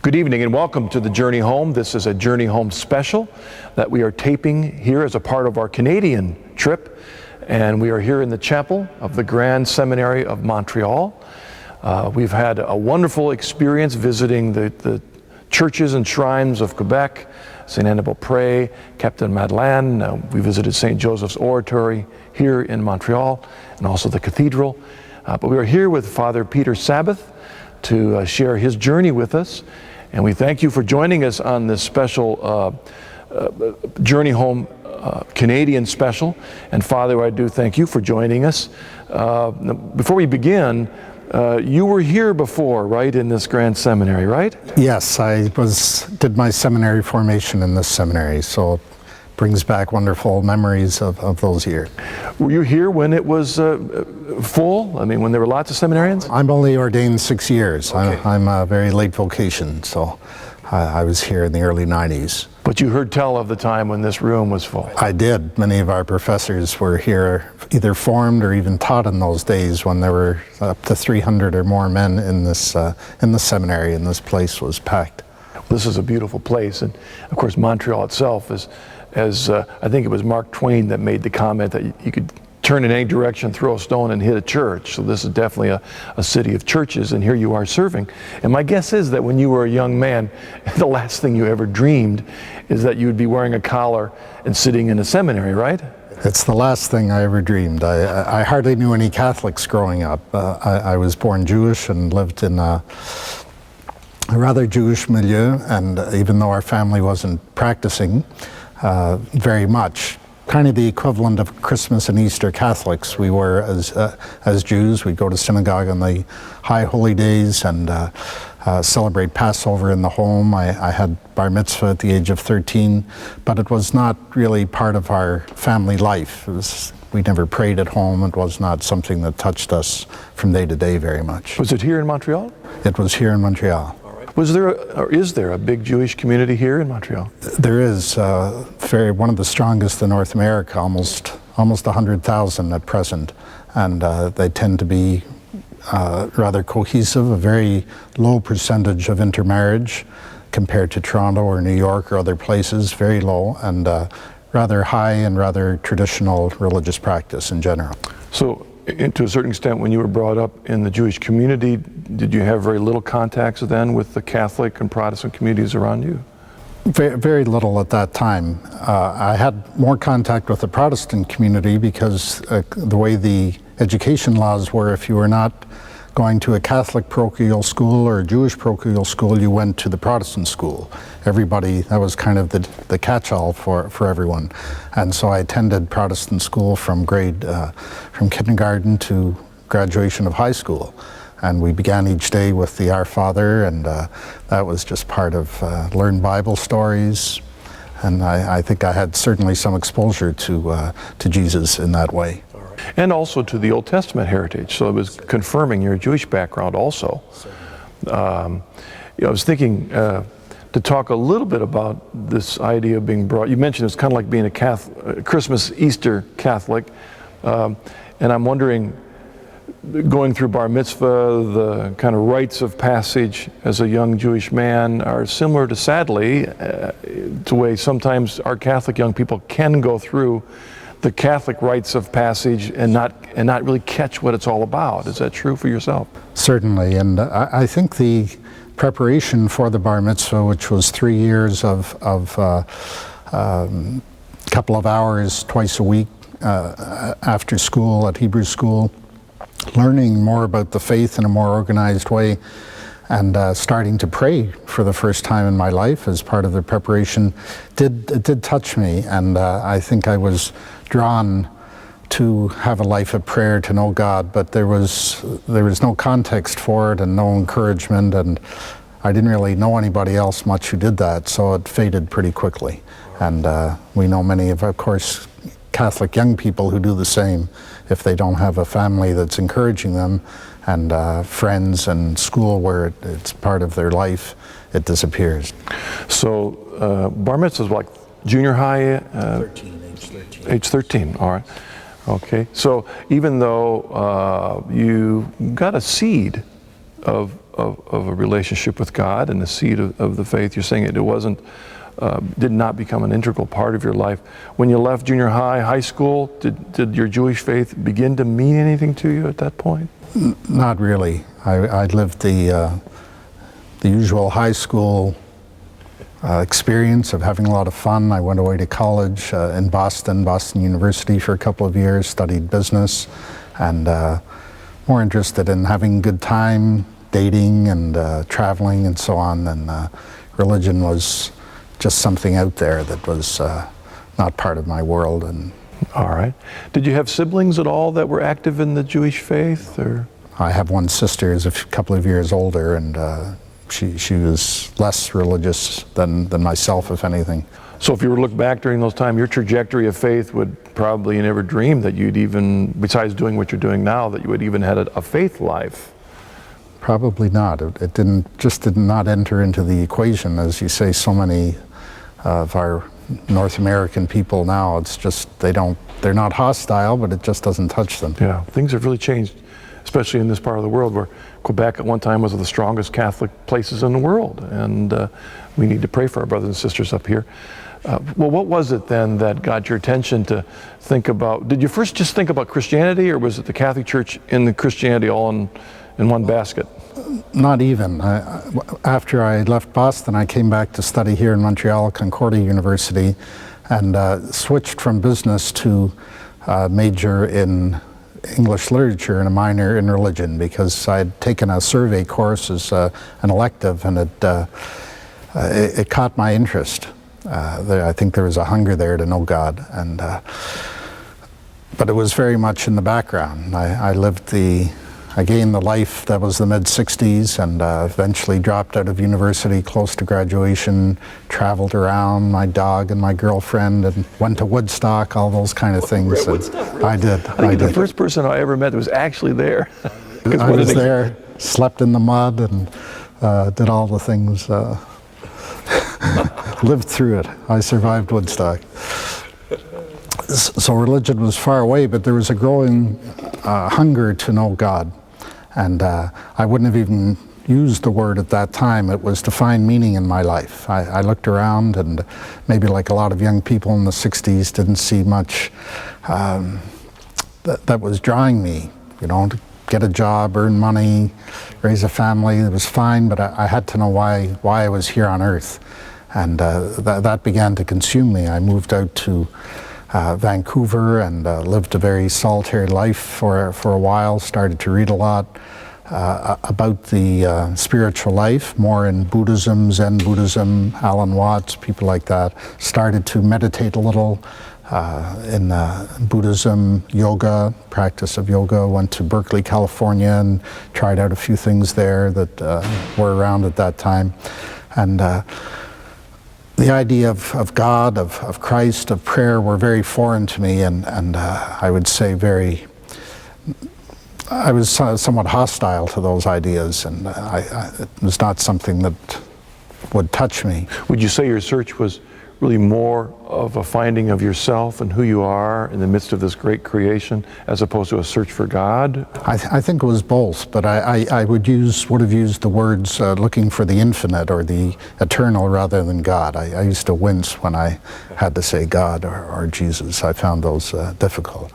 Good evening and welcome to the Journey Home. This is a Journey Home special that we are taping here as a part of our Canadian trip. And we are here in the chapel of the Grand Seminary of Montreal. We've had a wonderful experience visiting the churches and shrines of Quebec, St. Anne-de-Beaupré, Captain Madeleine. We visited St. Joseph's Oratory here in Montreal and also the cathedral. But we are here with Father Peter Sabbath to share his journey with us. And we thank you for joining us on this special Journey Home Canadian special. And Father, I do thank you for joining us. Before we begin, you were here before, right, in this Grand Seminary, right? Yes, I did my seminary formation in this seminary, so it brings back wonderful memories of those years. Were you here when it was full? I mean, when there were lots of seminarians? I'm only ordained 6 years. Okay. I'm a very late vocation, so I was here in the early 90s. But you heard tell of the time when this room was full. I did. Many of our professors were here, either formed or even taught in those days when there were up to 300 or more men in the seminary, and this place was packed. This is a beautiful place, and of course Montreal itself is, as I think it was Mark Twain that made the comment that you could turn in any direction, throw a stone and hit a church. So this is definitely a city of churches, and here you are serving. And my guess is that when you were a young man, the last thing you ever dreamed is that you would be wearing a collar and sitting in a seminary, right? It's the last thing I ever dreamed. I hardly knew any Catholics growing up. I was born Jewish and lived in a rather Jewish milieu, and even though our family wasn't practicing very much, kind of the equivalent of Christmas and Easter Catholics, we were as Jews. We'd go to synagogue on the high holy days and celebrate Passover in the home. I had bar mitzvah at the age of 13, but it was not really part of our family life. We never prayed at home. It was not something that touched us from day to day very much. Was it here in Montreal? It was here in Montreal. Was there, or is there, a big Jewish community here in Montreal? There is one of the strongest in North America, almost 100,000 at present, and they tend to be rather cohesive. A very low percentage of intermarriage compared to Toronto or New York or other places, very low, and rather high and rather traditional religious practice in general. So, to a certain extent, when you were brought up in the Jewish community, did you have very little contacts then with the Catholic and Protestant communities around you? Very, very little at that time. I had more contact with the Protestant community because the way the education laws were, if you were not going to a Catholic parochial school or a Jewish parochial school, you went to the Protestant school. Everybody, that was kind of the catch-all for everyone. And so I attended Protestant school from kindergarten to graduation of high school. And we began each day with the Our Father, and that was just part of learn Bible stories. And I think I had certainly some exposure to Jesus in that way. And also to the Old Testament heritage, so it was confirming your Jewish background also. I was thinking to talk a little bit about this idea of being brought. You mentioned it's kind of like being a Christmas, Easter Catholic, and I'm wondering, going through bar mitzvah, the kind of rites of passage as a young Jewish man are similar to, sadly, to way sometimes our Catholic young people can go through the Catholic rites of passage and not really catch what it's all about. Is that true for yourself? Certainly, and I think the preparation for the bar mitzvah, which was 3 years of couple of hours twice a week after school at Hebrew school, learning more about the faith in a more organized way, and starting to pray for the first time in my life as part of the preparation did touch me, and I think I was drawn to have a life of prayer, to know God, but there was no context for it and no encouragement, and I didn't really know anybody else much who did that, so it faded pretty quickly. And we know many of course, Catholic young people who do the same. If they don't have a family that's encouraging them, and friends and school where it's part of their life, it disappears. So bar mitzvah is like junior high? 13, age 13. Age 13, all right. Okay, so even though you got a seed of of a relationship with God and the seed of the faith. You're saying it wasn't, did not become an integral part of your life. When you left junior high, high school, did your Jewish faith begin to mean anything to you at that point? Not really. I lived the usual high school experience of having a lot of fun. I went away to college in Boston University for a couple of years, studied business, and more interested in having a good time, dating and traveling and so on. And religion was just something out there that was not part of my world. And all right. Did you have siblings at all that were active in the Jewish faith? Or I have one sister who's a couple of years older, and she was less religious than myself, if anything. So if you were to look back during those times, your trajectory of faith would probably never dream that you'd even, besides doing what you're doing now, that you would even had a faith life. Probably not. It did not enter into the equation. As you say, so many of our North American people now, it's just, they're not hostile, but it just doesn't touch them. Yeah, things have really changed, especially in this part of the world where Quebec at one time was one of the strongest Catholic places in the world. And we need to pray for our brothers and sisters up here. Well, what was it then that got your attention to think about, did you first just think about Christianity, or was it the Catholic Church and the Christianity all in one basket? Not even. After I left Boston, I came back to study here in Montreal, Concordia University, and switched from business to major in English literature and a minor in religion, because I had taken a survey course as an elective, and it caught my interest. I think there was a hunger there to know God, and but it was very much in the background. I gained the life that was the mid-60s, and eventually dropped out of university close to graduation, traveled around, my dog and my girlfriend, and went to Woodstock, all those kind of things. Woodstock, really? I did. I think the first person I ever met that was actually there. I was there, slept in the mud, and did all the things, lived through it. I survived Woodstock. So religion was far away, but there was a growing hunger to know God. And I wouldn't have even used the word at that time. It was to find meaning in my life. I looked around, and maybe like a lot of young people in the 60s, didn't see much that was drawing me, to get a job, earn money, raise a family. It was fine, but I had to know why I was here on earth. And that began to consume me. I moved out to Vancouver and lived a very solitary life for a while, started to read a lot about the spiritual life, more in Buddhism, Zen Buddhism, Alan Watts, people like that. Started to meditate a little in Buddhism, yoga, practice of yoga. Went to Berkeley, California, and tried out a few things there that were around at that time. And the idea of God, of Christ, of prayer were very foreign to me, and I would say I was somewhat hostile to those ideas, and it was not something that would touch me. Would you say your search was really more of a finding of yourself and who you are in the midst of this great creation, as opposed to a search for God? I think it was both, but I would have used the words looking for the infinite or the eternal rather than God. I used to wince when I had to say God or Jesus. I found those difficult.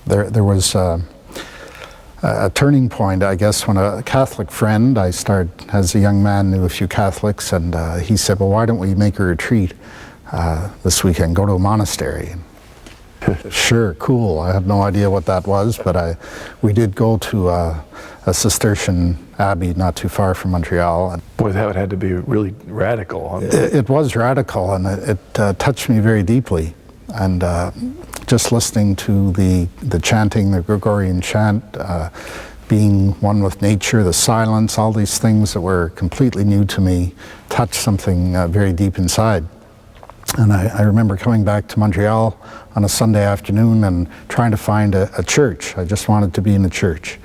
There was a turning point, I guess, when a Catholic friend, I started as a young man, knew a few Catholics, and he said, well, why don't we make a retreat this weekend, go to a monastery? Sure, cool. I had no idea what that was, but we did go to a Cistercian Abbey not too far from Montreal. Boy, that had to be really radical. Huh? It was radical, and it touched me very deeply. And just listening to the chanting, the Gregorian chant, being one with nature, the silence, all these things that were completely new to me, touched something very deep inside. And I remember coming back to Montreal on a Sunday afternoon and trying to find a church. I just wanted to be in a church.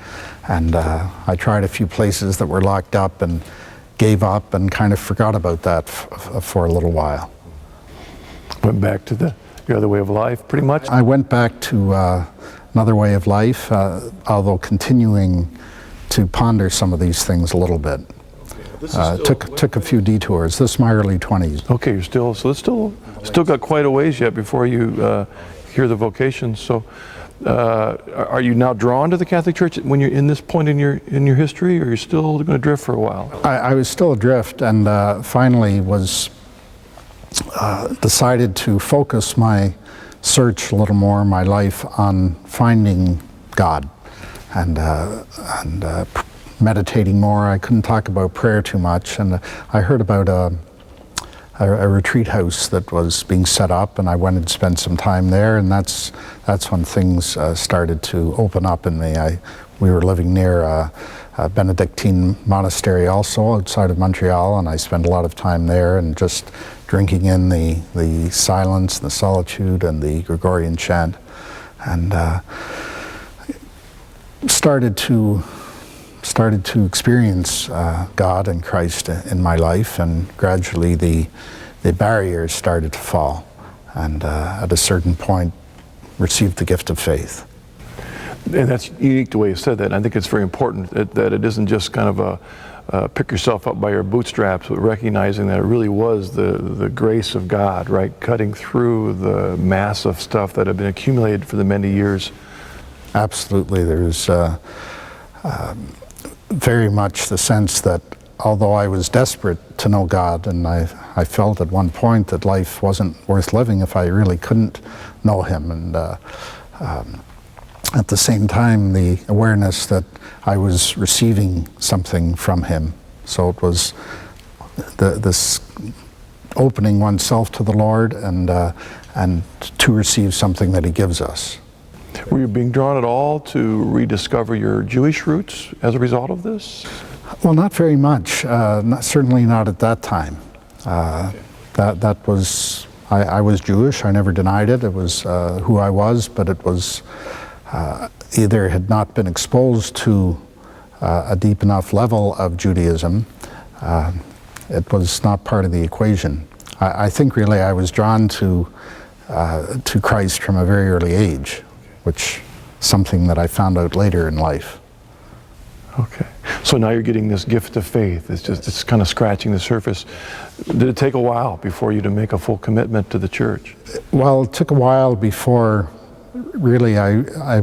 And I tried a few places that were locked up and gave up and kind of forgot about that for a little while. Went back to your other way of life, pretty much? I went back to another way of life, although continuing to ponder some of these things a little bit. Took a few detours. This is my early 20s. Okay, you're still, so it's still got quite a ways yet before you hear the vocation. So are you now drawn to the Catholic Church when you're in this point in your history, or you're still going to drift for a while? I was still adrift, and finally was decided to focus my search a little more, my life, on finding God and meditating more. I couldn't talk about prayer too much, and I heard about a retreat house that was being set up, and I went and spent some time there, and that's when things started to open up in me. We were living near a Benedictine monastery also outside of Montreal, and I spent a lot of time there and just drinking in the silence, the solitude, and the Gregorian chant, and started to experience God and Christ in my life, and gradually the barriers started to fall, and at a certain point received the gift of faith. And that's unique the way you said that. And I think it's very important that it isn't just kind of a pick yourself up by your bootstraps, but recognizing that it really was the grace of God, right, cutting through the mass of stuff that had been accumulated for the many years. Absolutely. There's very much the sense that although I was desperate to know God, and I felt at one point that life wasn't worth living if I really couldn't know Him, and at the same time the awareness that I was receiving something from Him. So it was this opening oneself to the Lord and to receive something that He gives us. Were you being drawn at all to rediscover your Jewish roots as a result of this? Well, not very much. Certainly not at that time. That was, I was Jewish. I never denied it. It was who I was, but it was either had not been exposed to a deep enough level of Judaism. It was not part of the equation. I think really I was drawn to Christ from a very early age, which something that I found out later in life. Okay. So now you're getting this gift of faith. It's kind of scratching the surface. Did it take a while before you to make a full commitment to the church? Well, it took a while before really I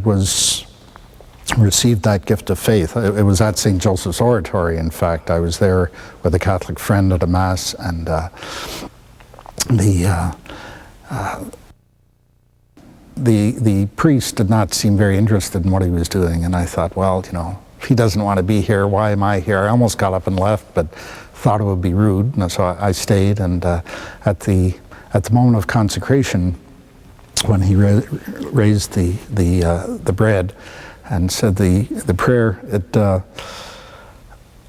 received that gift of faith. It was at St. Joseph's Oratory, in fact. I was there with a Catholic friend at a Mass, and the priest did not seem very interested in what he was doing, and I thought, well, you know, if he doesn't want to be here, why am I here? I almost got up and left, but thought it would be rude, and so I stayed. And at the moment of consecration, when he raised the bread and said the prayer,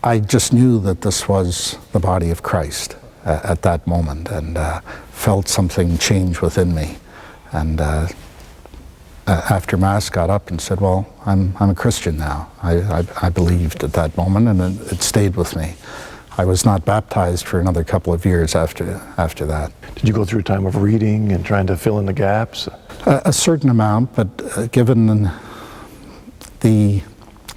I just knew that this was the body of Christ at that moment, and felt something change within me. And after Mass, got up and said, well, I'm a Christian now. I believed at that moment, and it stayed with me. I was not baptized for another couple of years after that. Did you go through a time of reading and trying to fill in the gaps? A certain amount, but given the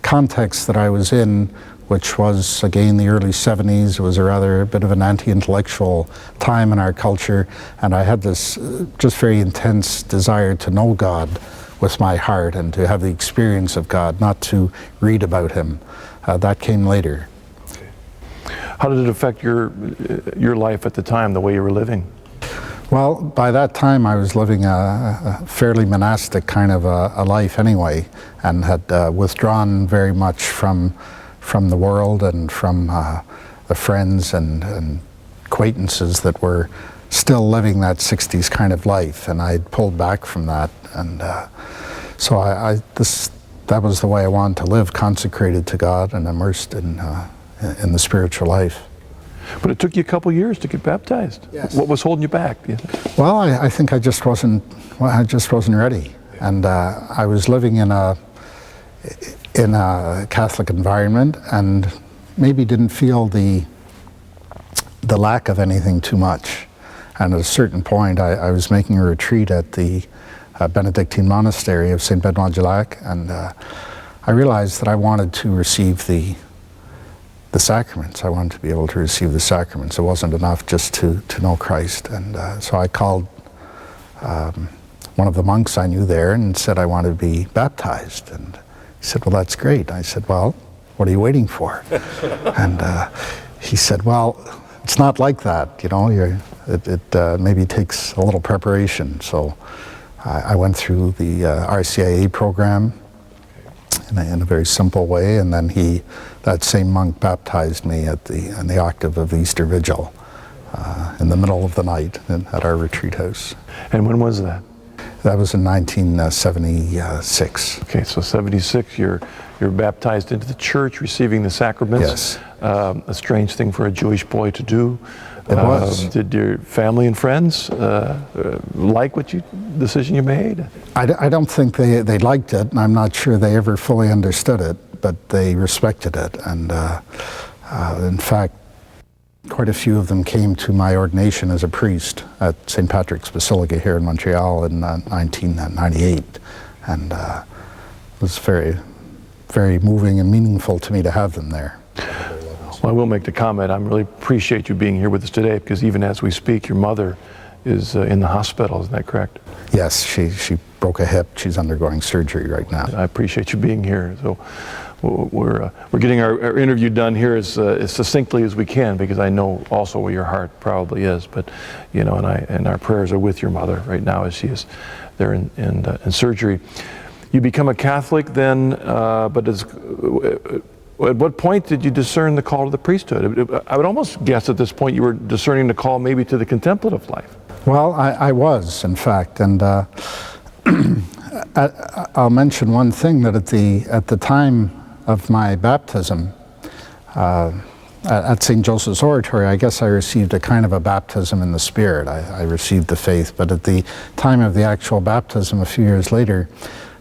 context that I was in, which was, again, the early 70s, it was a bit of an anti-intellectual time in our culture, and I had this just very intense desire to know God with my heart and to have the experience of God, not to read about Him. That came later. How did it affect your life at the time, the way you were living? Well, by that time I was living a fairly monastic kind of a life anyway, and had withdrawn very much from the world and from the friends and acquaintances that were still living that 60s kind of life, and I'd pulled back from that, and so that was the way I wanted to live, consecrated to God and immersed in the spiritual life. But it took you a couple years to get baptized. Yes. What was holding you back, do you think? Well, I think I just wasn't ready, and I was living in a Catholic environment, and maybe didn't feel the lack of anything too much. And at a certain point, I was making a retreat at the Benedictine monastery of St. Benoit du Lac, and I realized that I wanted to receive the sacraments. I wanted to be able to receive the sacraments. It wasn't enough just to know Christ. And so I called one of the monks I knew there and said I wanted to be baptized. And he said, well, that's great. I said, well, what are you waiting for? And he said, well, it's not like that, you know. It maybe takes a little preparation. So I went through the RCIA program in a very simple way, and then that same monk baptized me in the octave of the Easter Vigil in the middle of the night at our retreat house. And when was that? That was in 1976. Okay, so 76, you're baptized into the church, receiving the sacraments. Yes. A strange thing for a Jewish boy to do. It was. Did your family and friends like the decision you made? I don't think they liked it, and I'm not sure they ever fully understood it, but they respected it. And in fact, quite a few of them came to my ordination as a priest at St. Patrick's Basilica here in Montreal in 1998. And it was very, very moving and meaningful to me to have them there. Well, I will make the comment, I really appreciate you being here with us today, because even as we speak, your mother is in the hospital, isn't that correct? Yes, she broke a hip. She's undergoing surgery right now. I appreciate you being here. So we're getting our interview done here as succinctly as we can, because I know also where your heart probably is. But you know, and our prayers are with your mother right now as she is there in surgery. You become a Catholic then, but at what point did you discern the call to the priesthood? I would almost guess at this point you were discerning the call maybe to the contemplative life. Well, I was, in fact, and I'll mention one thing, that at the time of my baptism at St. Joseph's Oratory, I guess I received a kind of a baptism in the Spirit. I received the faith, but at the time of the actual baptism, a few years later,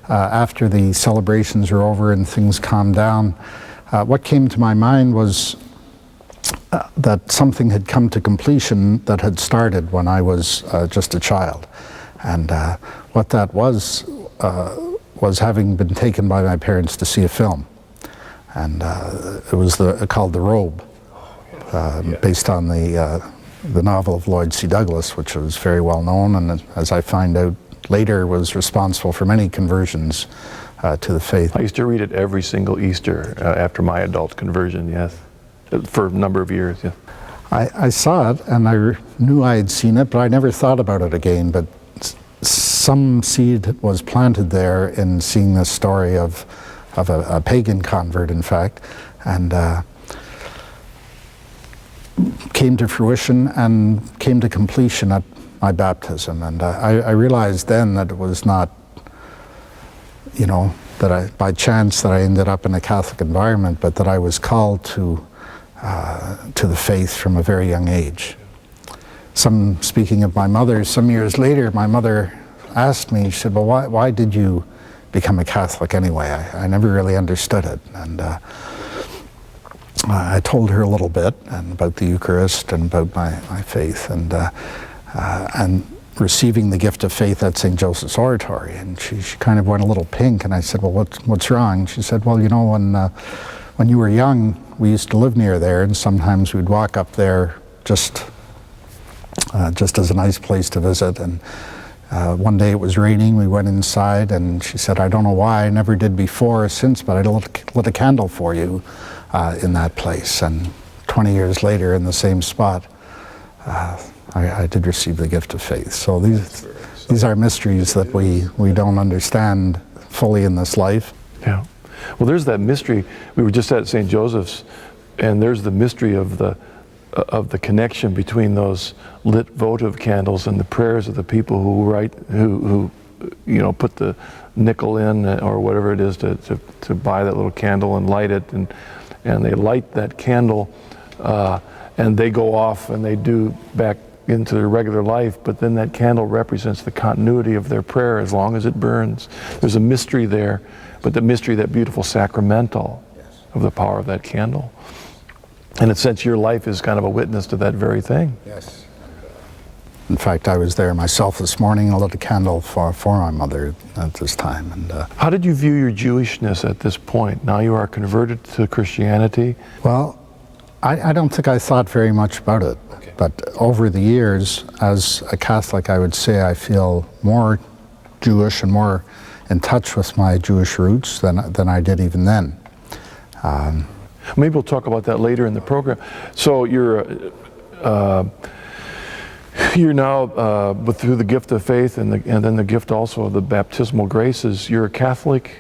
after the celebrations were over and things calmed down, what came to my mind was that something had come to completion that had started when I was just a child. And what that was having been taken by my parents to see a film. And it was called The Robe, based on the novel of Lloyd C. Douglas, which was very well known, and as I find out later, was responsible for many conversions to the faith. I used to read it every single Easter after my adult conversion, yes, for a number of years, yes. I saw it, and I knew I had seen it, but I never thought about it again. But some seed was planted there in seeing this story of a pagan convert, in fact, and came to fruition and came to completion at my baptism. And I realized then that it was not, you know, that by chance that I ended up in a Catholic environment, but that I was called to the faith from a very young age. Speaking of my mother, some years later, my mother asked me, she said, well, why did you become a Catholic anyway? I never really understood it. And I told her a little bit about the Eucharist and about my faith, and receiving the gift of faith at St. Joseph's Oratory. And she kind of went a little pink, and I said, well, what's wrong? She said, well, you know, when you were young, we used to live near there, and sometimes we'd walk up there just as a nice place to visit. And one day it was raining, we went inside, and she said, I don't know why, I never did before or since, but I lit a candle for you in that place. And 20 years later, in the same spot, I did receive the gift of faith. So these are mysteries that we don't understand fully in this life. Yeah. Well, there's that mystery. We were just at St. Joseph's, and there's the mystery of the connection between those lit votive candles and the prayers of the people who you know, put the nickel in or whatever it is to buy that little candle and light it, and they light that candle and they go off and they do back into their regular life, but then that candle represents the continuity of their prayer as long as it burns. There's a mystery there, but the mystery, that beautiful sacramental of the power of that candle. In a sense, your life is kind of a witness to that very thing. Yes. In fact, I was there myself this morning and lit a candle for my mother at this time. And how did you view your Jewishness at this point? Now you are converted to Christianity. Well, I don't think I thought very much about it. Okay. But over the years, as a Catholic, I would say I feel more Jewish and more in touch with my Jewish roots than I did even then. Maybe we'll talk about that later in the program. So you're now, through the gift of faith and then the gift also of the baptismal graces, you're a Catholic.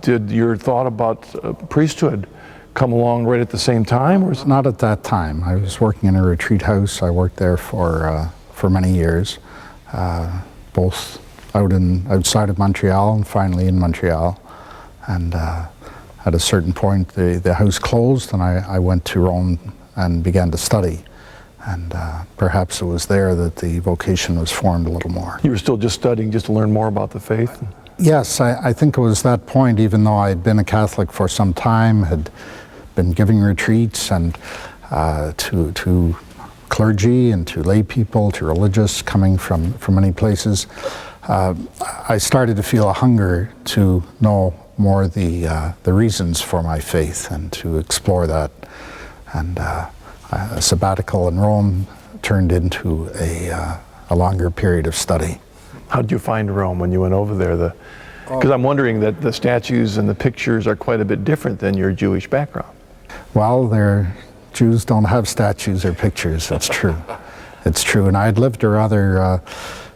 Did your thought about priesthood come along right at the same time? Or not at that time. I was working in a retreat house. I worked there for many years, both outside of Montreal and finally in Montreal. And at a certain point, the house closed, and I went to Rome and began to study. And perhaps it was there that the vocation was formed a little more. You were still just studying just to learn more about the faith? Yes, I think it was that point, even though I had been a Catholic for some time, had been giving retreats and to clergy and to lay people, to religious coming from many places. I started to feel a hunger to know more the reasons for my faith and to explore that. And a sabbatical in Rome turned into a longer period of study. How did you find Rome when you went over there? Because I'm wondering that the statues and the pictures are quite a bit different than your Jewish background. Well, Jews don't have statues or pictures, it's true. It's true, and I had lived a rather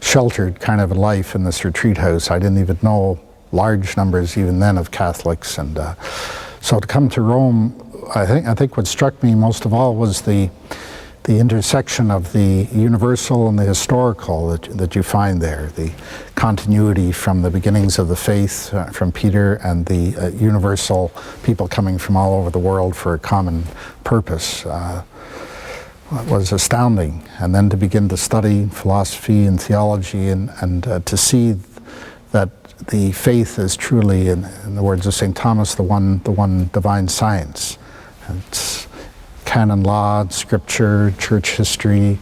sheltered kind of a life in this retreat house. I didn't even know large numbers even then of Catholics, and so to come to Rome, I think what struck me most of all was the intersection of the universal and the historical that you find there, the continuity from the beginnings of the faith from Peter and the universal people coming from all over the world for a common purpose was astounding. And then to begin to study philosophy and theology and to see that the faith is truly, in the words of St. Thomas, the one divine science. It's canon law, scripture, church history,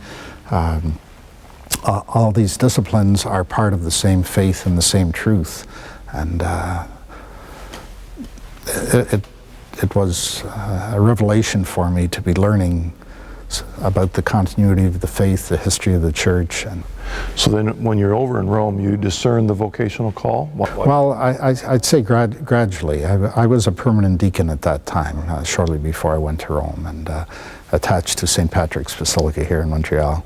all these disciplines are part of the same faith and the same truth. And it was a revelation for me to be learning about the continuity of the faith, the history of the church. And so then when you're over in Rome, you discern the vocational call? Well, I'd say gradually. I was a permanent deacon at that time, shortly before I went to Rome, and attached to St. Patrick's Basilica here in Montreal.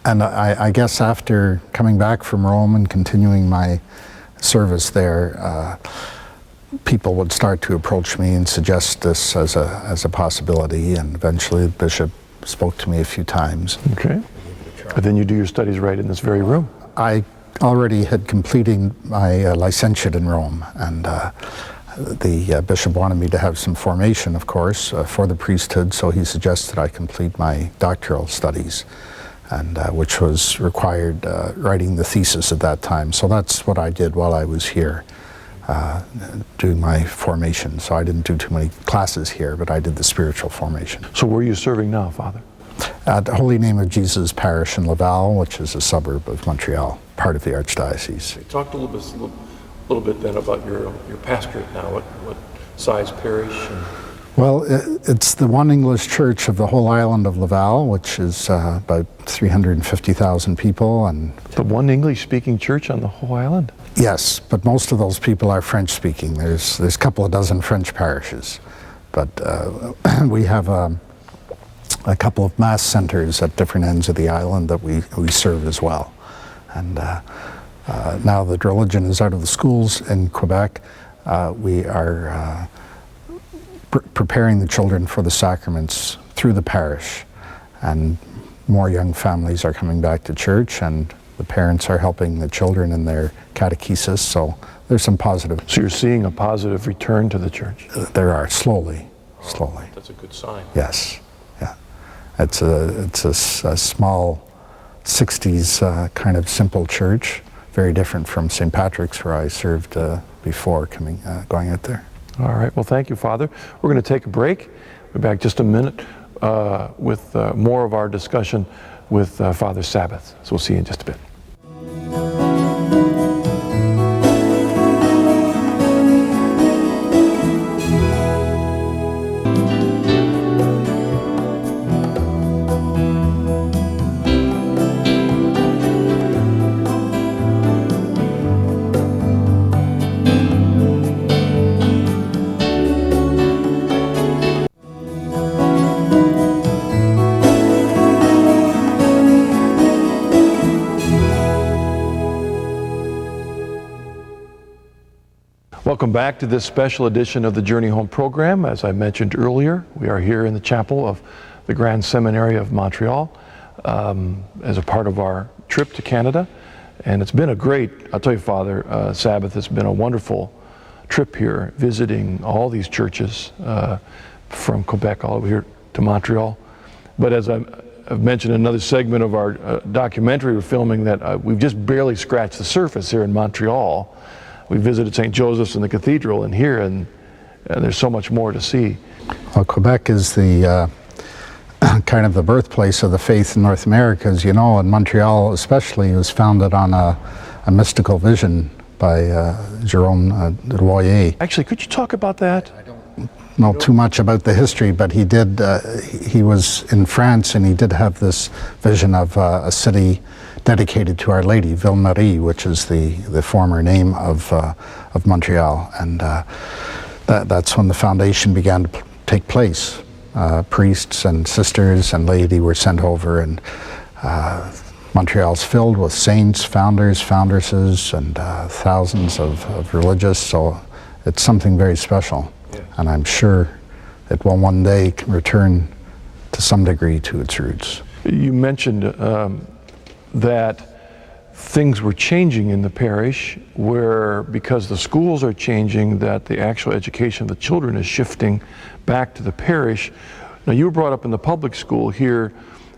And I guess after coming back from Rome and continuing my service there, people would start to approach me and suggest this as a possibility, and eventually the bishop spoke to me a few times. Okay. And then you do your studies right in this very room. I already had completed my licentiate in Rome, and the bishop wanted me to have some formation, of course, for the priesthood, so he suggested I complete my doctoral studies, and which was required writing the thesis at that time. So that's what I did while I was here. Doing my formation. So I didn't do too many classes here, but I did the spiritual formation. So where are you serving now, Father? At the Holy Name of Jesus Parish in Laval, which is a suburb of Montreal, part of the Archdiocese. Talk a little bit then about your pastorate now. What size parish? Well, it's the one English church of the whole island of Laval, which is about 350,000 people. And the one English-speaking church on the whole island? Yes, but most of those people are French-speaking. There's a couple of dozen French parishes, but we have a couple of mass centers at different ends of the island that we serve as well. And now that religion is out of the schools in Quebec, we are preparing the children for the sacraments through the parish, and more young families are coming back to church, and the parents are helping the children in their catechesis, so there's some positive. So you're seeing a positive return to the church? There are, slowly. That's a good sign. Yes, yeah. It's a small 60s kind of simple church, very different from St. Patrick's where I served before going out there. All right, well thank you, Father. We're going to take a break. We'll be back just a minute with more of our discussion with Father Sabbath. So we'll see you in just a bit. Welcome back to this special edition of the Journey Home program. As I mentioned earlier, we are here in the chapel of the Grand Seminary of Montreal as a part of our trip to Canada. And it's been a great, I'll tell you, Father Sabbath, it's been a wonderful trip here, visiting all these churches from Quebec all over here to Montreal. But as I've mentioned in another segment of our documentary we're filming, that we've just barely scratched the surface here in Montreal. We visited St. Joseph's and the cathedral and here, and there's so much more to see. Well, Quebec is the kind of the birthplace of the faith in North America, as you know, and Montreal especially was founded on a mystical vision by Jerome de Loyer. Actually, could you talk about that? I don't know too much about the history, but he did, he was in France and he did have this vision of a city dedicated to Our Lady, Ville-Marie, which is the former name of Montreal, and that's when the foundation began to take place. Priests and sisters and laity were sent over, and Montreal's filled with saints, founders, foundresses, and thousands of religious, so it's something very special. Yeah. And I'm sure it will one day return to some degree to its roots. You mentioned that things were changing in the parish, where because the schools are changing, that the actual education of the children is shifting back to the parish. Now, you were brought up in the public school here.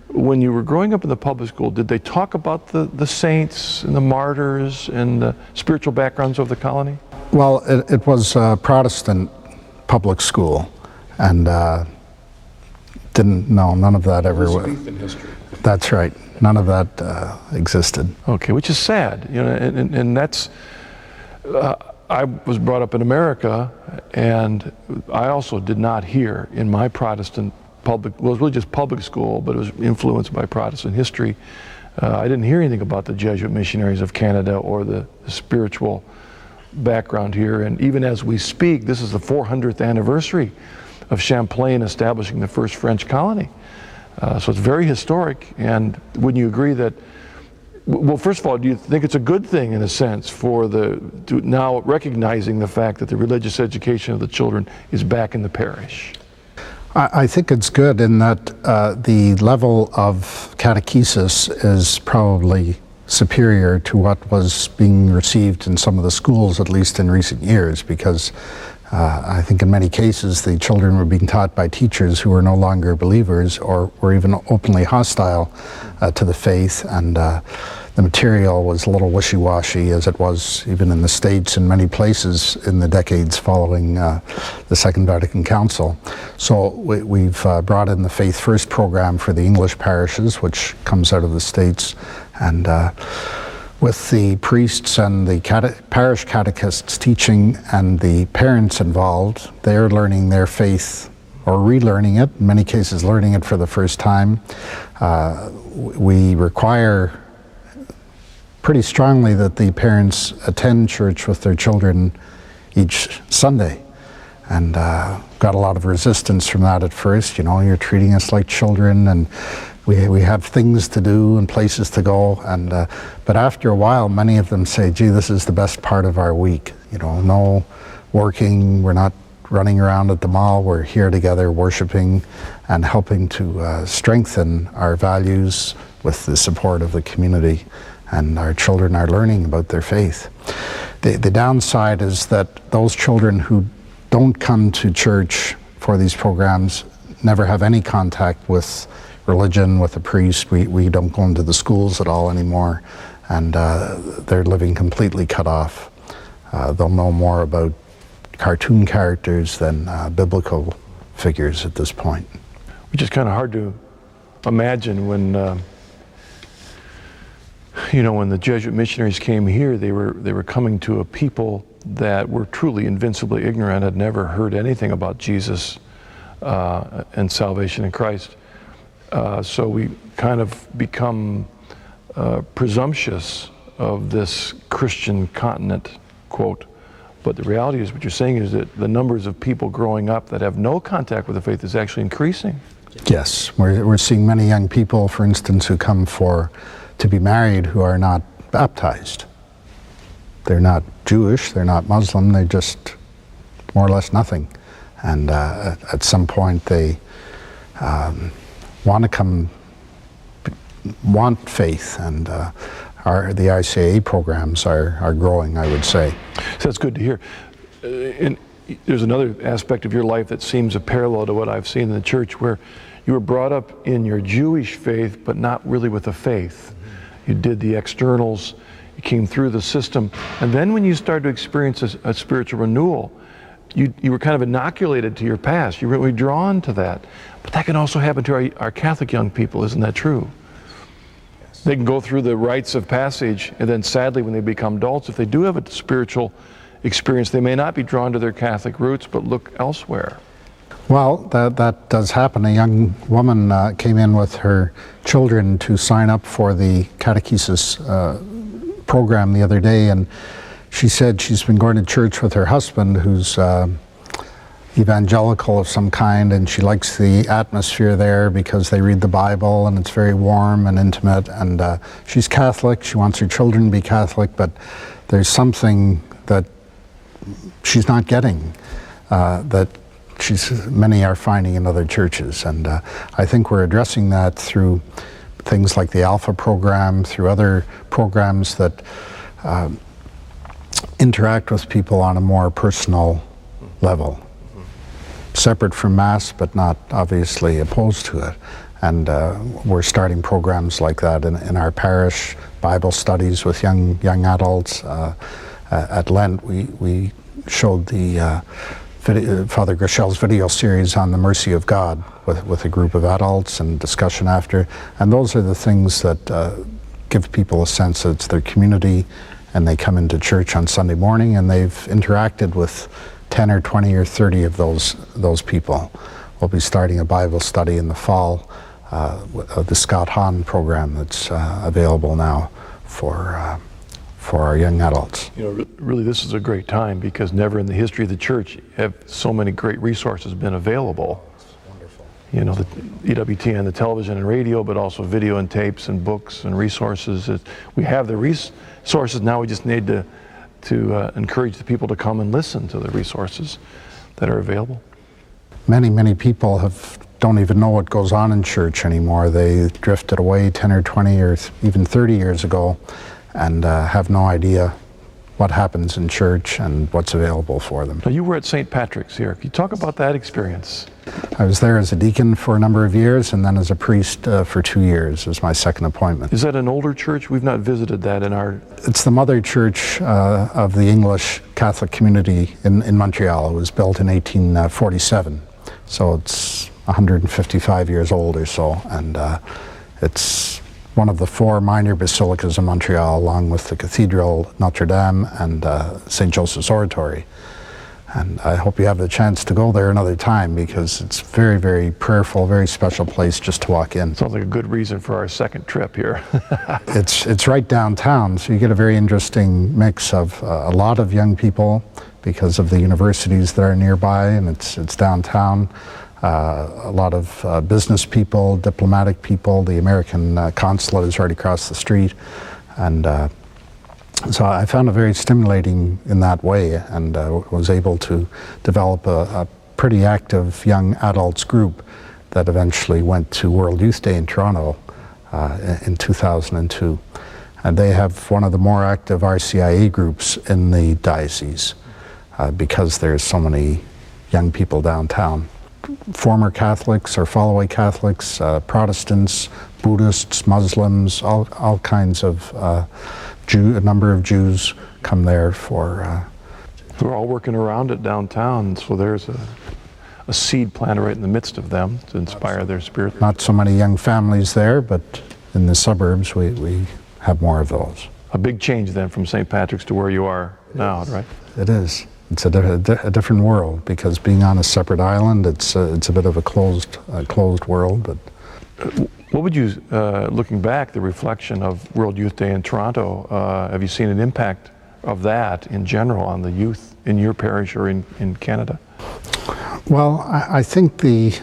When you were growing up in the public school, did they talk about the saints and the martyrs and the spiritual backgrounds of the colony? Well, it was a Protestant public school, and none of that ever was. Faith in history. That's right. None of that existed. Okay, which is sad, you know, and that's. I was brought up in America, and I also did not hear in my Protestant public. Well, it was really just public school, but it was influenced by Protestant history. I didn't hear anything about the Jesuit missionaries of Canada or the spiritual background here. And even as we speak, this is the 400th anniversary of Champlain establishing the first French colony. So it's very historic. And wouldn't you agree that, well, first of all, do you think it's a good thing in a sense for now recognizing the fact that the religious education of the children is back in the parish? I think it's good in that the level of catechesis is probably superior to what was being received in some of the schools, at least in recent years, because I think in many cases the children were being taught by teachers who were no longer believers or were even openly hostile to the faith, and the material was a little wishy-washy, as it was even in the States in many places in the decades following the Second Vatican Council. So we've brought in the Faith First program for the English parishes, which comes out of the States, and with the priests and the parish catechists teaching and the parents involved, they're learning their faith or relearning it, in many cases learning it for the first time. We require pretty strongly that the parents attend church with their children each Sunday, and got a lot of resistance from that at first. You know, you're treating us like children, and we have things to do and places to go, and but after a while many of them say, gee, this is the best part of our week. You know, no working, we're not running around at the mall, we're here together worshiping and helping to strengthen our values with the support of the community, and our children are learning about their faith. The downside is that those children who don't come to church for these programs never have any contact with religion, with a priest. We don't go into the schools at all anymore, and they're living completely cut off. They'll know more about cartoon characters than biblical figures at this point. which is kind of hard to imagine when, when the Jesuit missionaries came here, they were coming to a people that were truly invincibly ignorant, had never heard anything about Jesus and salvation in Christ. So we kind of become presumptuous of this Christian continent, quote. But the reality is, what you're saying is that the numbers of people growing up that have no contact with the faith is actually increasing. Yes, we're seeing many young people, for instance, who come to be married who are not baptized. They're not Jewish, they're not Muslim, they're just more or less nothing. And at some point they want faith, and the ICA programs are growing, I would say. So that's good to hear. And there's another aspect of your life that seems a parallel to what I've seen in the church, where you were brought up in your Jewish faith, but not really with the faith. You did the externals, you came through the system, and then when you started to experience a spiritual renewal, you were kind of inoculated to your past. You were really drawn to that. But that can also happen to our Catholic young people, isn't that true? Yes. They can go through the rites of passage, and then sadly when they become adults, if they do have a spiritual experience, they may not be drawn to their Catholic roots, but look elsewhere. Well, that does happen. A young woman came in with her children to sign up for the catechesis program the other day, and she said she's been going to church with her husband, who's evangelical of some kind, and she likes the atmosphere there because they read the Bible and it's very warm and intimate, and she's Catholic. She wants her children to be Catholic, but there's something that she's not getting that many are finding in other churches, and I think we're addressing that through things like the Alpha program, through other programs that interact with people on a more personal level, separate from Mass, but not obviously opposed to it. And we're starting programs like that in our parish, Bible studies with young adults. At Lent, we showed the Father Grichel's video series on the mercy of God with a group of adults and discussion after. And those are the things that give people a sense that it's their community, and they come into church on Sunday morning and they've interacted with 10 or 20 or 30 of those people. We'll be starting a Bible study in the fall of the Scott Hahn program that's available now for our young adults. Really this is a great time, because never in the history of the church have so many great resources been available. Wonderful. The EWTN, the television and radio, but also video and tapes and books and resources. We have the resources, now we just need to encourage the people to come and listen to the resources that are available. Many people don't even know what goes on in church anymore. They drifted away 10 or 20 or even 30 years ago, and have no idea what happens in church and what's available for them. Now, you were at St. Patrick's here. Can you talk about that experience? I was there as a deacon for a number of years, and then as a priest for 2 years as my second appointment. Is that an older church? We've not visited that in our... It's the mother church of the English Catholic community in Montreal. It was built in 1847, so it's 155 years old or so, and it's one of the 4 minor basilicas in Montreal, along with the Cathedral, Notre Dame, and St. Joseph's Oratory. And I hope you have the chance to go there another time, because it's very, very prayerful, very special place just to walk in. Sounds like a good reason for our second trip here. It's right downtown, so you get a very interesting mix of a lot of young people because of the universities that are nearby, and it's downtown. A lot of business people, diplomatic people. The American consulate is right across the street, and so I found it very stimulating in that way, and was able to develop a pretty active young adults group that eventually went to World Youth Day in Toronto in 2002. And they have one of the more active RCIA groups in the diocese because there's so many young people downtown. Former Catholics or follow-away Catholics, Protestants, Buddhists, Muslims, all kinds of a number of Jews come there for... We're all working around it downtown, so there's a seed planted right in the midst of them to inspire their spirit. Not so many young families there, but in the suburbs we have more of those. A big change then from St. Patrick's to where you are now, right? It is. It's a different world, because being on a separate island, it's a bit of a closed world. But what would you, looking back, the reflection of World Youth Day in Toronto, have you seen an impact of that in general on the youth in your parish or in Canada? Well, I think it's,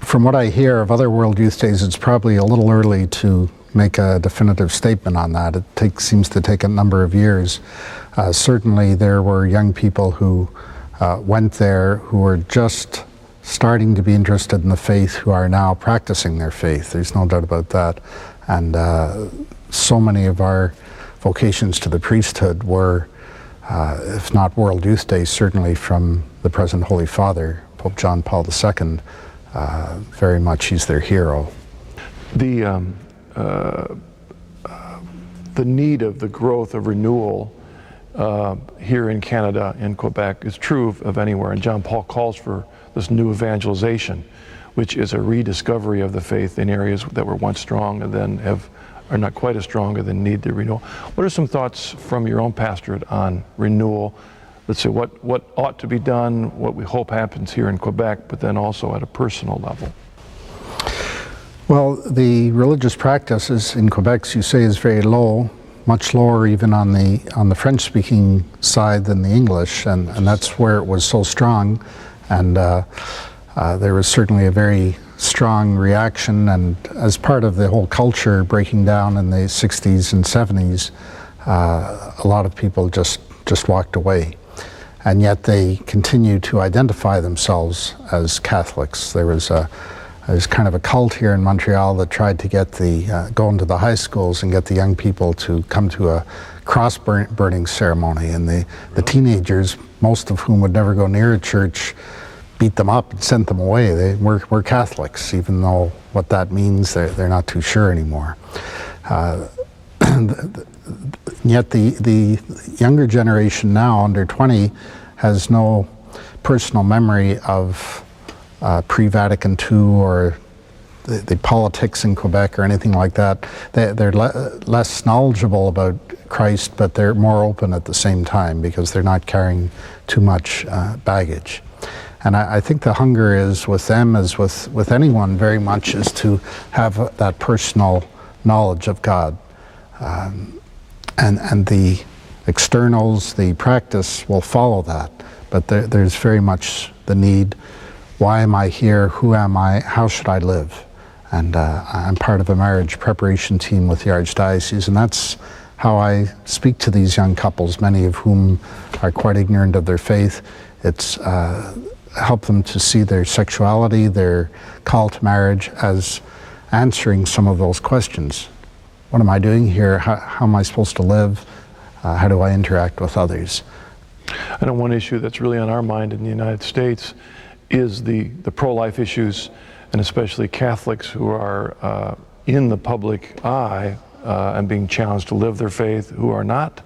from what I hear of other World Youth Days, it's probably a little early to make a definitive statement on that. It seems to take a number of years. Certainly there were young people who went there who were just starting to be interested in the faith, who are now practicing their faith. There's no doubt about that. And so many of our vocations to the priesthood were, if not World Youth Day, certainly from the present Holy Father, Pope John Paul II. Very much he's their hero. The need of the growth of renewal here in Canada, in Quebec, is true of anywhere. And John Paul calls for this new evangelization, which is a rediscovery of the faith in areas that were once strong and then are not quite as strong and then need the renewal. What are some thoughts from your own pastorate on renewal? Let's say what ought to be done, what we hope happens here in Quebec, but then also at a personal level. Well, the religious practice in Quebec, as you say, is very low, much lower even on the French-speaking side than the English, and that's where it was so strong. And there was certainly a very strong reaction, and as part of the whole culture breaking down in the 60s and 70s, a lot of people just walked away. And yet they continue to identify themselves as Catholics. There's kind of a cult here in Montreal that tried to get go into the high schools and get the young people to come to a cross burning ceremony. And the teenagers, most of whom would never go near a church, beat them up and sent them away. We're Catholics, even though what that means, they're not too sure anymore. Yet the younger generation now, under 20, has no personal memory of pre-Vatican II or the politics in Quebec or anything like that. They're less knowledgeable about Christ, but they're more open at the same time because they're not carrying too much baggage. And I think the hunger is with them, as with anyone very much, is to have that personal knowledge of God. And the externals, the practice will follow that. But there's very much the need. Why am I here? Who am I? How should I live? And I'm part of a marriage preparation team with the Archdiocese, and that's how I speak to these young couples, many of whom are quite ignorant of their faith. It's help them to see their sexuality, their call to marriage, as answering some of those questions. What am I doing here? How am I supposed to live? How do I interact with others? I know one issue that's really on our mind in the United States is the pro-life issues, and especially Catholics who are in the public eye and being challenged to live their faith, who are not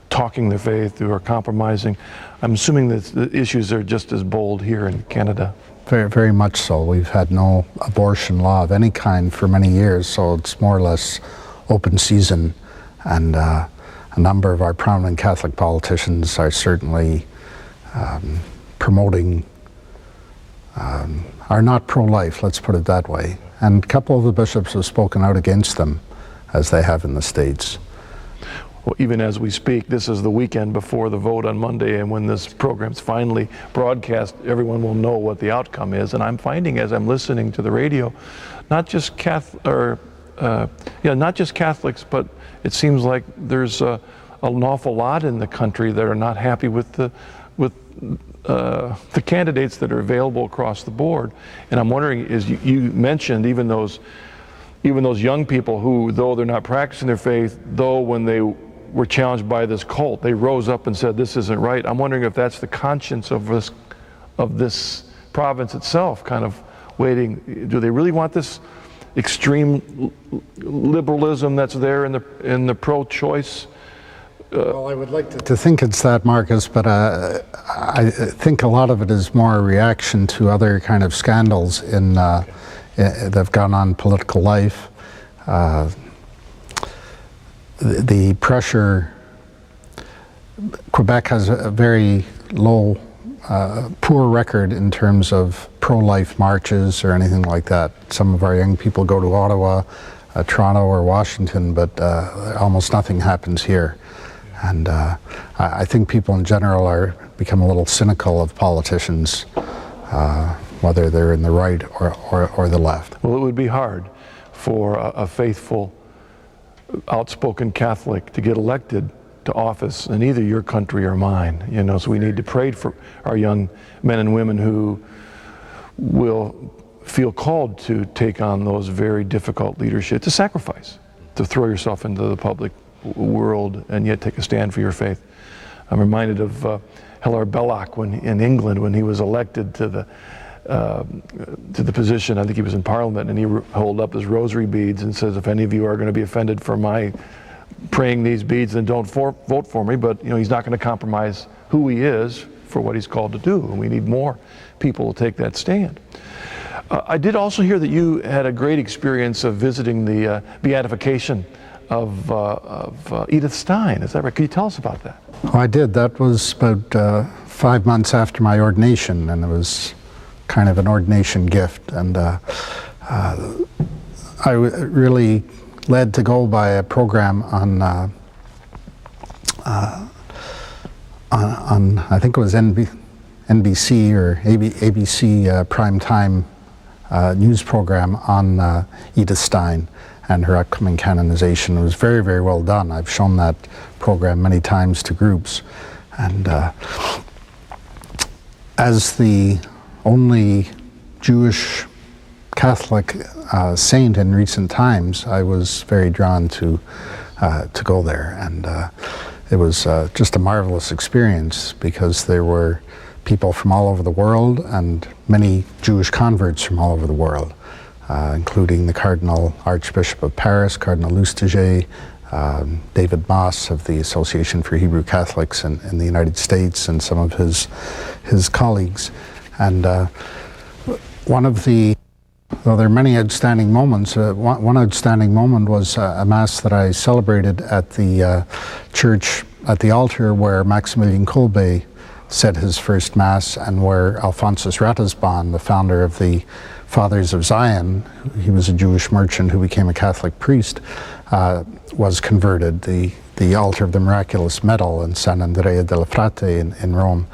talking their faith, who are compromising. I'm assuming that the issues are just as bold here in Canada. Very, very much so. We've had no abortion law of any kind for many years, so it's more or less open season, and a number of our prominent Catholic politicians are certainly promoting, are not pro-life, let's put it that way. And a couple of the bishops have spoken out against them, as they have in the States. Well, even as we speak, this is the weekend before the vote on Monday, and when this program's finally broadcast, everyone will know what the outcome is. And I'm finding, as I'm listening to the radio, not just not just Catholics, but it seems like there's an awful lot in the country that are not happy with the candidates that are available across the board. And I'm wondering, as you mentioned, even those young people who, though they're not practicing their faith, though when they were challenged by this cult, they rose up and said, this isn't right. I'm wondering if that's the conscience of this province itself, kind of waiting. Do they really want this extreme liberalism that's there in the pro-choice Well, I would like to think it's that, Marcus, but I think a lot of it is more a reaction to other kind of scandals that have gone on in political life. The pressure, Quebec has a very low, poor record in terms of pro-life marches or anything like that. Some of our young people go to Ottawa, Toronto or Washington, but almost nothing happens here. And I think people in general are become a little cynical of politicians, whether they're in the right or the left. Well, it would be hard for a faithful, outspoken Catholic to get elected to office in either your country or mine. You know, so we need to pray for our young men and women who will feel called to take on those very difficult leadership. It's a sacrifice to throw yourself into the public world and yet take a stand for your faith. I'm reminded of Hilaire Belloc in England when he was elected to the position. I think he was in Parliament, and he held up his rosary beads and says, if any of you are going to be offended for my praying these beads, then don't vote for me. But you know, he's not going to compromise who he is for what he's called to do, and we need more people to take that stand. I did also hear that you had a great experience of visiting the beatification of Edith Stein. Is that right? Can you tell us about that? Oh, I did. That was about 5 months after my ordination, and it was kind of an ordination gift. And I really led to go by a program on I think it was NBC or ABC prime time news program on Edith Stein and her upcoming canonization. It was very, very well done. I've shown that program many times to groups. And as the only Jewish Catholic saint in recent times, I was very drawn to go there. And it was just a marvelous experience because there were people from all over the world and many Jewish converts from all over the world, including the Cardinal Archbishop of Paris, Cardinal Lustiger, David Moss of the Association for Hebrew Catholics in the United States, and some of his colleagues. And one of the, well, there are many outstanding moments. One outstanding moment was a Mass that I celebrated at the church, at the altar where Maximilian Kolbe said his first Mass, and where Alphonsus Ratisbon, the founder of the Fathers of Zion, he was a Jewish merchant who became a Catholic priest, was converted, the altar of the Miraculous Medal in San Andrea della Frate in Rome.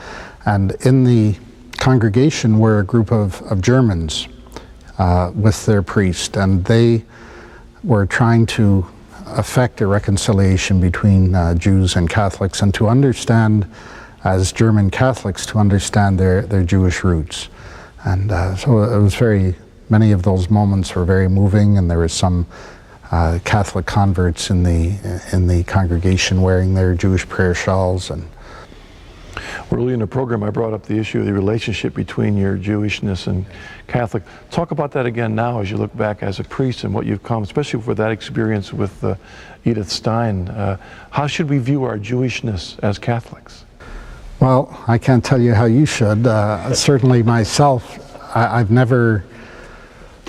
And in the congregation were a group of Germans with their priest, and they were trying to effect a reconciliation between Jews and Catholics, and to understand, as German Catholics, to understand their Jewish roots. And so it was many of those moments were very moving, and there were some Catholic converts in the congregation wearing their Jewish prayer shawls. And early in the program, I brought up the issue of the relationship between your Jewishness and Catholic. Talk about that again now as you look back as a priest and what you've come, especially for that experience with Edith Stein. How should we view our Jewishness as Catholics? Well, I can't tell you how you should. Certainly myself, I've never,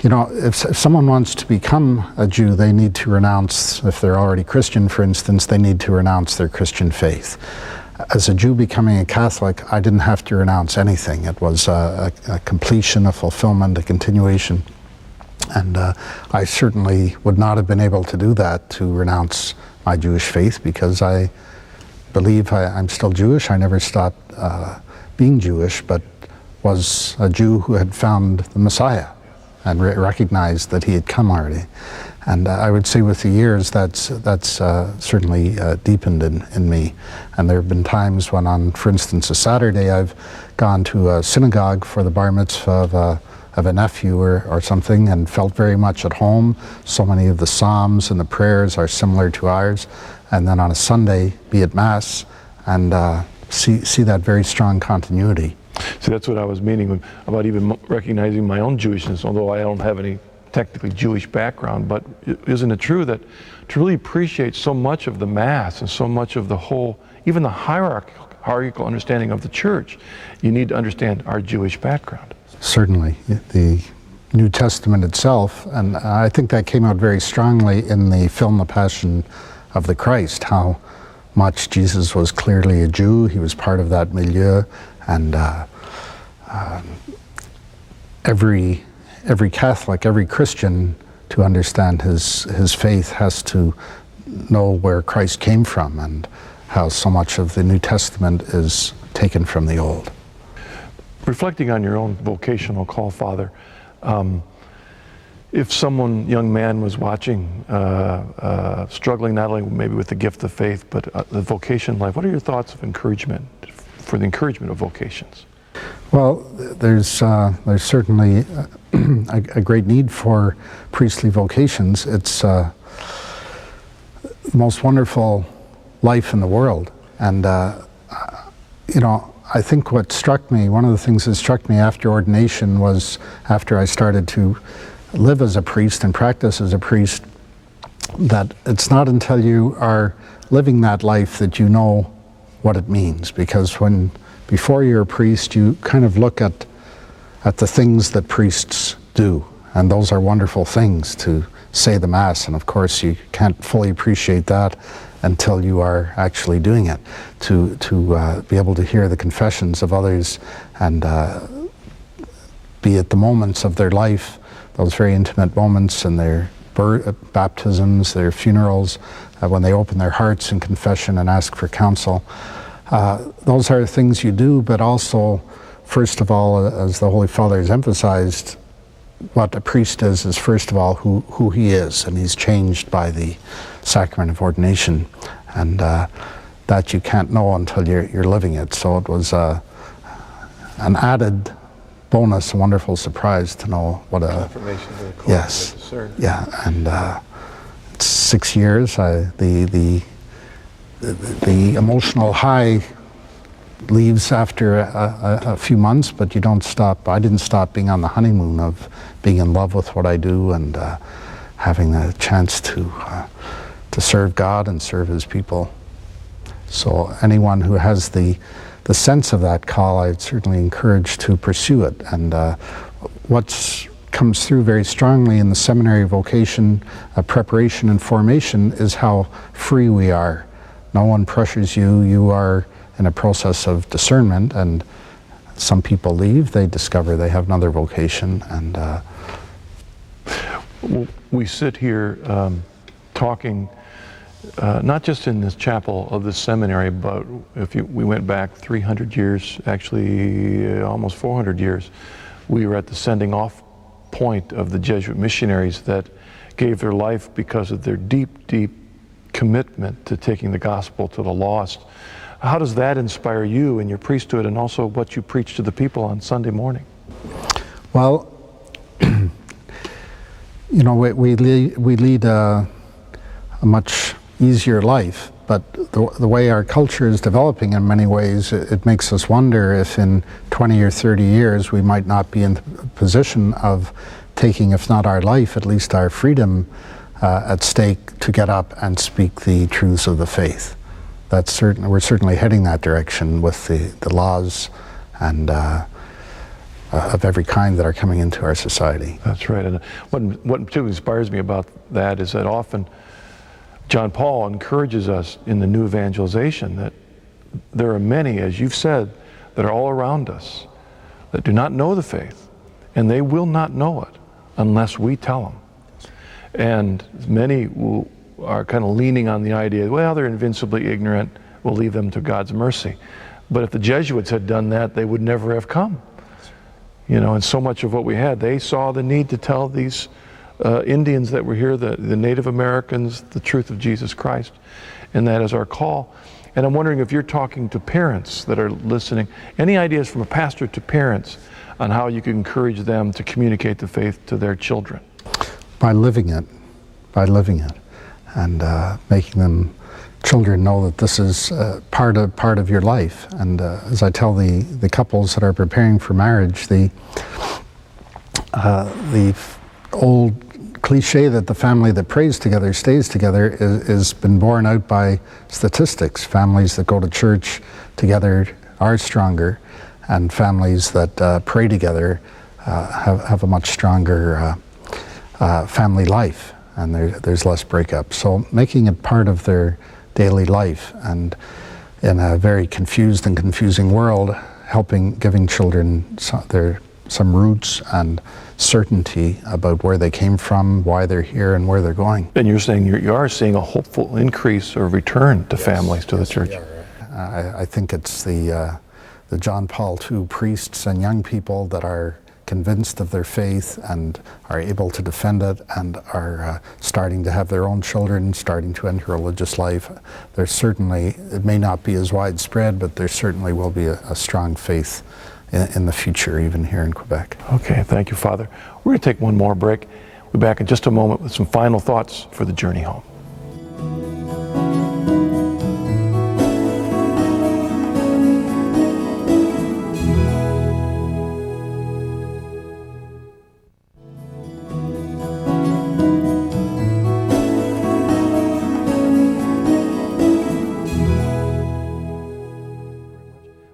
you know, if someone wants to become a Jew, they need to renounce, if they're already Christian, for instance, they need to renounce their Christian faith. As a Jew becoming a Catholic, I didn't have to renounce anything. It was a completion, a fulfillment, a continuation. And I certainly would not have been able to do that, to renounce my Jewish faith, because I believe I'm still Jewish. I never stopped being Jewish, but was a Jew who had found the Messiah and recognized that he had come already. And I would say with the years that's certainly deepened in me. And there have been times when, on, for instance, a Saturday, I've gone to a synagogue for the bar mitzvah of a nephew or something, and felt very much at home. So many of the psalms and the prayers are similar to ours. And then on a Sunday, be at Mass, and see that very strong continuity. See, that's what I was meaning about even recognizing my own Jewishness, although I don't have any technically Jewish background, but isn't it true that to really appreciate so much of the Mass and so much of the whole, even the hierarchical understanding of the Church, you need to understand our Jewish background? Certainly. The New Testament itself, and I think that came out very strongly in the film The Passion of the Christ, how much Jesus was clearly a Jew. He was part of that milieu, and every Catholic, every Christian, to understand his faith has to know where Christ came from and how so much of the New Testament is taken from the Old. Reflecting on your own vocational call, Father, if young man was watching, struggling not only maybe with the gift of faith, but the vocation life, what are your thoughts of encouragement, for the encouragement of vocations? Well, there's certainly a great need for priestly vocations. It's the most wonderful life in the world. And, I think what struck me, one of the things that struck me after ordination was after I started to live as a priest and practice as a priest, that it's not until you are living that life that you know what it means. Because before you're a priest, you kind of look at the things that priests do, and those are wonderful things, to say the Mass, and of course you can't fully appreciate that until you are actually doing it, to be able to hear the confessions of others and be at the moments of their life, those very intimate moments in their baptisms, their funerals, when they open their hearts in confession and ask for counsel. Those are things you do, but also, first of all, as the Holy Father has emphasized, what a priest is first of all who he is, and he's changed by the sacrament of ordination, and that you can't know until you're living it. So it was an added bonus, a wonderful surprise to know what a confirmation of the call. Yes, yeah, and it's 6 years. The emotional high leaves after a few months, but you don't stop. I didn't stop being on the honeymoon of being in love with what I do and having the chance to serve God and serve His people. So anyone who has the sense of that call, I'd certainly encourage to pursue it. And what comes through very strongly in the seminary vocation preparation and formation is how free we are. No one pressures you. You are in a process of discernment, and some people leave, they discover they have another vocation. And we sit here talking not just in this chapel of this seminary, but we went back 300 years, actually almost 400 years, we were at the sending off point of the Jesuit missionaries that gave their life because of their deep, deep commitment to taking the gospel to the lost. How does that inspire you in your priesthood, and also what you preach to the people on Sunday morning? Well, we lead a much easier life, but the way our culture is developing in many ways, it makes us wonder if in 20 or 30 years we might not be in the position of taking, if not our life, at least our freedom at stake to get up and speak the truths of the faith. That's certain. We're certainly heading that direction with the laws and of every kind that are coming into our society. That's right. And what particularly inspires me about that is that often John Paul encourages us in the new evangelization that there are many, as you've said, that are all around us that do not know the faith, and they will not know it unless we tell them. And many are kind of leaning on the idea, well, they're invincibly ignorant, we'll leave them to God's mercy. But if the Jesuits had done that, they would never have come. And so much of what we had, they saw the need to tell these Indians that were here, the Native Americans, the truth of Jesus Christ, and that is our call. And I'm wondering if you're talking to parents that are listening, any ideas from a pastor to parents on how you can encourage them to communicate the faith to their children? By living it, and making them, children, know that this is part of your life. And as I tell the couples that are preparing for marriage, the old cliche that the family that prays together stays together is been borne out by statistics. Families that go to church together are stronger, and families that pray together have a much stronger family life, and there's less breakup. So making it part of their daily life, and in a very confused and confusing world, giving children some roots and certainty about where they came from, why they're here, and where they're going. And you're saying you are seeing a hopeful increase or return to families to the church. I think it's the John Paul II priests and young people that are convinced of their faith and are able to defend it, and are starting to have their own children, starting to enter religious life. There's certainly, it may not be as widespread, but there certainly will be a strong faith in the future, even here in Quebec. Okay, thank you, Father. We're going to take one more break. We'll be back in just a moment with some final thoughts for the journey home.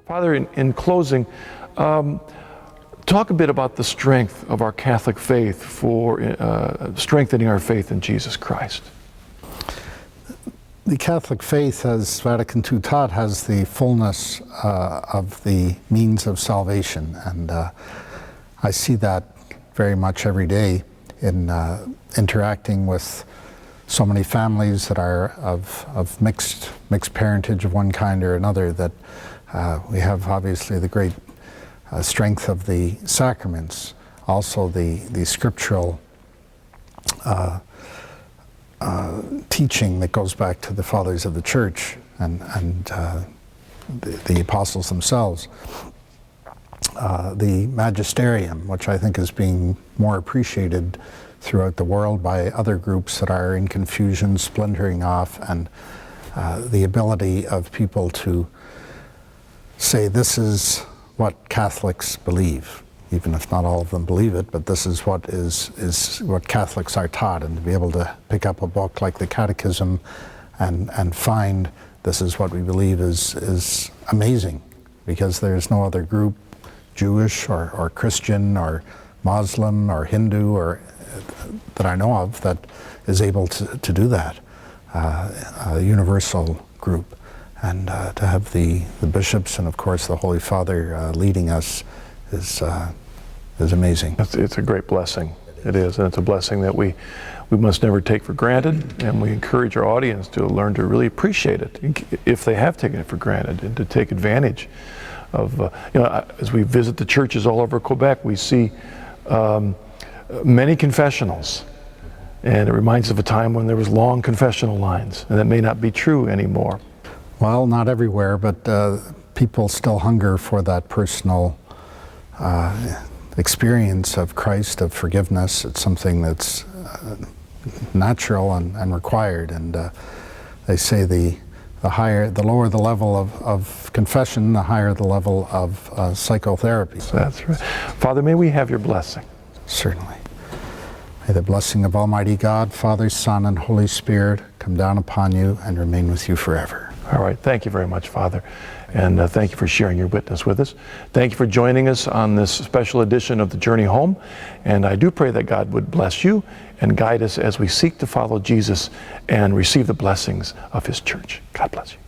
Father, in closing, talk a bit about the strength of our Catholic faith for strengthening our faith in Jesus Christ. The Catholic faith, as Vatican II taught, has the fullness of the means of salvation, and I see that very much every day in interacting with so many families that are of mixed parentage of one kind or another, that we have obviously the great strength of the sacraments, also the scriptural teaching that goes back to the fathers of the church and the apostles themselves. The magisterium, which I think is being more appreciated throughout the world by other groups that are in confusion, splintering off, and the ability of people to say, this is what Catholics believe, even if not all of them believe it, but this is what what Catholics are taught, and to be able to pick up a book like the Catechism and find this is what we believe is amazing, because there's no other group, Jewish or Christian or Muslim or Hindu or that I know of, that is able to do that, a universal group. And to have the bishops and of course the Holy Father leading us is amazing. It's a great blessing. It is, and it's a blessing that we must never take for granted, and we encourage our audience to learn to really appreciate it if they have taken it for granted, and to take advantage of, as we visit the churches all over Quebec, we see many confessionals, and it reminds us of a time when there was long confessional lines, and that may not be true anymore. Well, not everywhere, but people still hunger for that personal experience of Christ, of forgiveness. It's something that's natural and required, and they say the lower the level of confession, the higher the level of psychotherapy. That's right. Father, may we have your blessing? Certainly. May the blessing of Almighty God, Father, Son, and Holy Spirit come down upon you and remain with you forever. All right. Thank you very much, Father. And thank you for sharing your witness with us. Thank you for joining us on this special edition of The Journey Home. And I do pray that God would bless you and guide us as we seek to follow Jesus and receive the blessings of His church. God bless you.